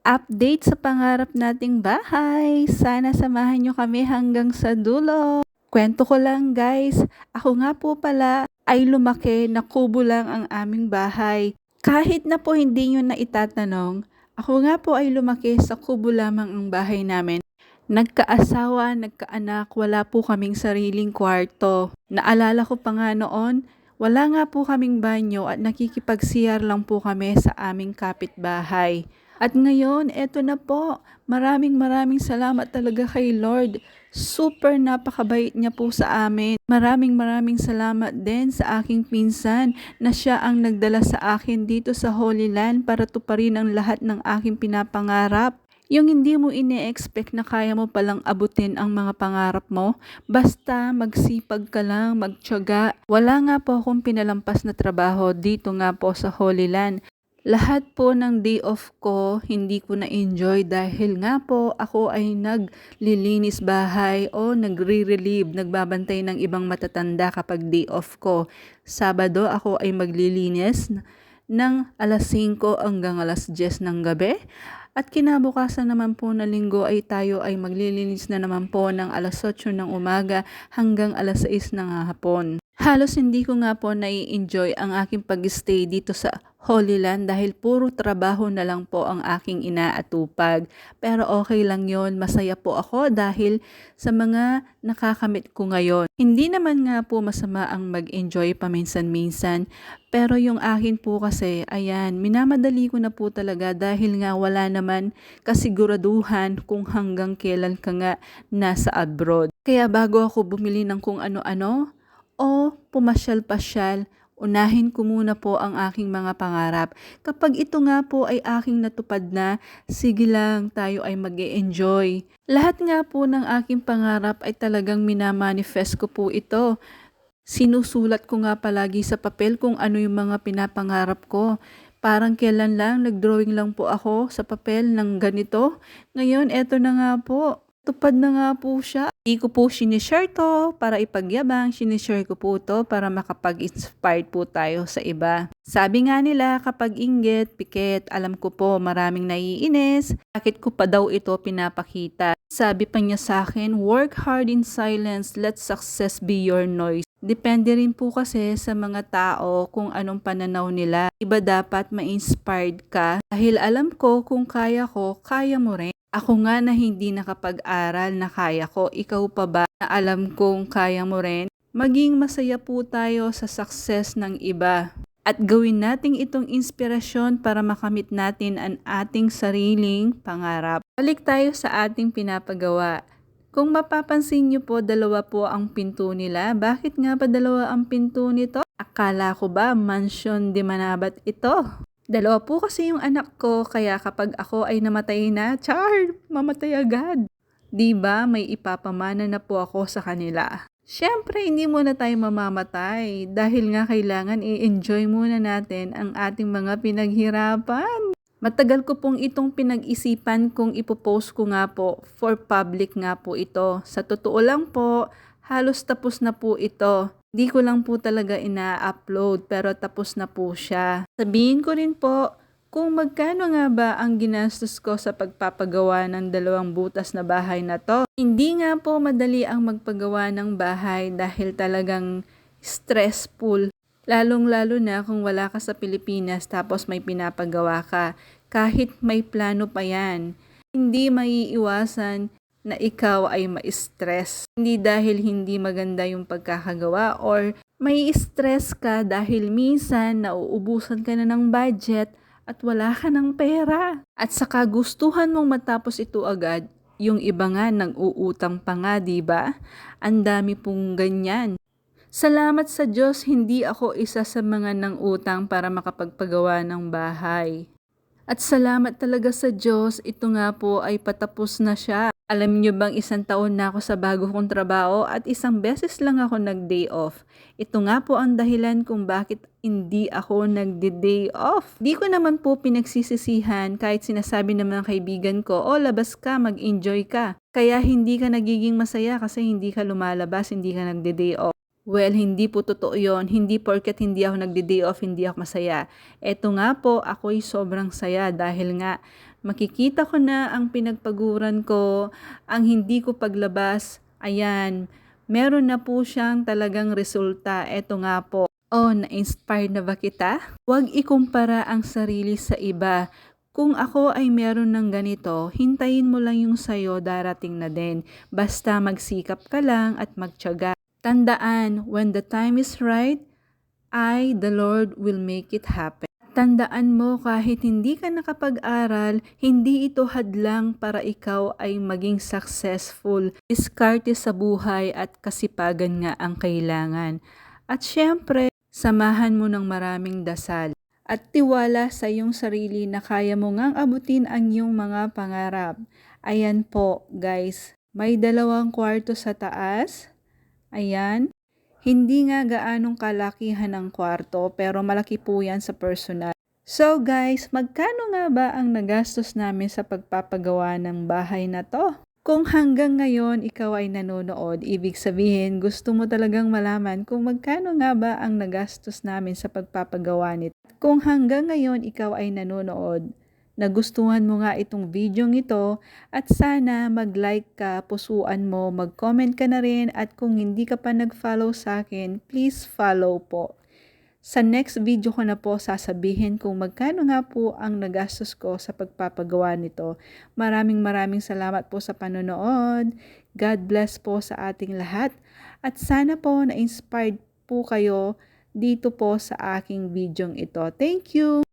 Update sa pangarap nating bahay. Sana samahan nyo kami hanggang sa dulo. Kwento ko lang guys, ako nga po pala ay lumaki na kubo lang ang aming bahay. Kahit na po hindi nyo na itatanong, ako nga po ay lumaki sa kubo lamang ang bahay namin. Nagkaasawa, nagkaanak, wala po kaming sariling kwarto. Naalala ko pa nga noon, wala nga po kaming banyo at nakikipag-CR lang po kami sa aming kapitbahay. At ngayon, eto na po. Maraming salamat talaga kay Lord. Super napakabait niya po sa amin. Maraming salamat din sa aking pinsan na siya ang nagdala sa akin dito sa Holy Land para tuparin ang lahat ng aking pinapangarap. Yung hindi mo ine-expect na kaya mo palang abutin ang mga pangarap mo, basta magsipag ka lang, magtiyaga. Wala nga po akong pinalampas na trabaho dito nga po sa Holy Land. Lahat po ng day off ko, hindi ko na-enjoy dahil nga po ako ay naglilinis bahay o nagre-relieve, nagbabantay ng ibang matatanda kapag day off ko. Sabado ako ay maglilinis ng alas 5 hanggang alas 10 ng gabi. At kinabukasan naman po na linggo ay tayo ay maglilinis na naman po ng alas 8 ng umaga hanggang alas 6 ng hapon. Halos hindi ko nga po nai-enjoy ang aking pag-stay dito sa Holy Land dahil puro trabaho na lang po ang aking inaatupag. Pero okay lang yon, masaya po ako dahil sa mga nakakamit ko ngayon. Hindi naman nga po masama ang mag-enjoy paminsan-minsan, pero yung akin po kasi, ayan, minamadali ko na po talaga dahil nga wala naman kasiguraduhan kung hanggang kailan ka nga nasa abroad. Kaya bago ako bumili ng kung ano-ano o pumasyal-pasyal, unahin ko muna po ang aking mga pangarap. Kapag ito nga po ay aking natupad na, sige lang, tayo ay mag-e-enjoy. Lahat nga po ng aking pangarap ay talagang minamanifest ko po ito. Sinusulat ko nga palagi sa papel kung ano yung mga pinapangarap ko. Parang kailan lang, nagdrawing lang po ako sa papel ng ganito. Ngayon, eto na nga po. Tupad na nga po siya. Hindi ko po sinishare to para ipagyabang. Sinishare ko po to para makapag-inspired po tayo sa iba. Sabi nga nila, kapag inggit, pikit, alam ko po maraming naiinis. Bakit ko pa daw ito pinapakita? Sabi pa niya sa akin, work hard in silence, let success be your noise. Depende rin po kasi sa mga tao kung anong pananaw nila. Iba dapat ma-inspired ka dahil alam ko kung kaya ko, kaya mo rin. Ako nga na hindi nakapag-aral na kaya ko, ikaw pa ba na alam kong kaya mo rin? Maging masaya po tayo sa success ng iba. At gawin natin itong inspirasyon para makamit natin ang ating sariling pangarap. Balik tayo sa ating pinapagawa. Kung mapapansin niyo po, dalawa po ang pinto nila. Bakit nga ba dalawa ang pinto nito? Akala ko ba mansion de Manabat ito? Dalawa po kasi yung anak ko, kaya kapag ako ay namatay na, mamatay agad. Diba, may ipapamana na po ako sa kanila. Siyempre, hindi muna tayo mamamatay dahil nga kailangan i-enjoy muna natin ang ating mga pinaghirapan. Matagal ko pong itong pinag-isipan kung ipopost ko nga po, for public nga po ito. Sa totoo lang po, halos tapos na po ito. Di ko lang po talaga ina-upload pero tapos na po siya. Sabihin ko rin po kung magkano nga ba ang ginastos ko sa pagpapagawa ng 2 butas na bahay na to. Hindi nga po madali ang magpagawa ng bahay dahil talagang stressful. Lalong-lalo na kung wala ka sa Pilipinas tapos may pinapagawa ka. Kahit may plano pa yan, hindi maiiwasan na ikaw ay ma-stress. Hindi dahil hindi maganda yung pagkakagawa or may stress ka dahil minsan nauubusan ka na ng budget at wala ka ng pera. At sa kagustuhan mong matapos ito agad, yung iba nga nang-uutang pa nga, diba? Ang dami pong ganyan. Salamat sa Diyos, hindi ako isa sa mga nang-utang para makapagpagawa ng bahay. At salamat talaga sa Diyos, ito nga po ay patapos na siya. Alam niyo bang 1 taon na ako sa bago kong trabaho at 1 beses lang ako nag-day off. Ito nga po ang dahilan kung bakit hindi ako nagde-day off. Di ko naman po pinagsisisihan kahit sinasabi ng mga kaibigan ko, labas ka, mag-enjoy ka. Kaya hindi ka nagiging masaya kasi hindi ka lumalabas, hindi ka nagde-day off. Well, hindi po totoo yun. Hindi porket hindi ako nagde-day off, hindi ako masaya. Eto nga po, ako'y sobrang saya dahil nga Makikita ko na ang pinagpaguran ko, ang hindi ko paglabas. Ayan, meron na po siyang talagang resulta. Eto nga po. Oh, na-inspire na ba kita? Huwag ikumpara ang sarili sa iba. Kung ako ay meron ng ganito, hintayin mo lang yung sayo, darating na din. Basta magsikap ka lang at magtiyaga. Tandaan, when the time is right, the Lord will make it happen. Tandaan mo, kahit hindi ka nakapag-aral, hindi ito hadlang para ikaw ay maging successful. Diskarte sa buhay at kasipagan nga ang kailangan. At syempre, samahan mo ng maraming dasal at tiwala sa iyong sarili na kaya mo ngang abutin ang iyong mga pangarap. Ayan po, guys. May 2 kwarto sa taas. Ayan. Hindi nga gaanong kalakihan ng kwarto pero malaki po yan sa personal. So guys, magkano nga ba ang nagastos namin sa pagpapagawa ng bahay na to? Kung hanggang ngayon ikaw ay nanonood, ibig sabihin gusto mo talagang malaman kung magkano nga ba ang nagastos namin sa pagpapagawa nito. Kung hanggang ngayon ikaw ay nanonood, nagustuhan mo nga itong video ito at sana mag-like ka, pusuan mo, mag-comment ka na rin at kung hindi ka pa nag-follow sa akin, please follow po. Sa next video ko na po sasabihin kung magkano nga po ang nagastos ko sa pagpapagawa nito. Maraming salamat po sa panonood. God bless po sa ating lahat at sana po na-inspired po kayo dito po sa aking video ito. Thank you!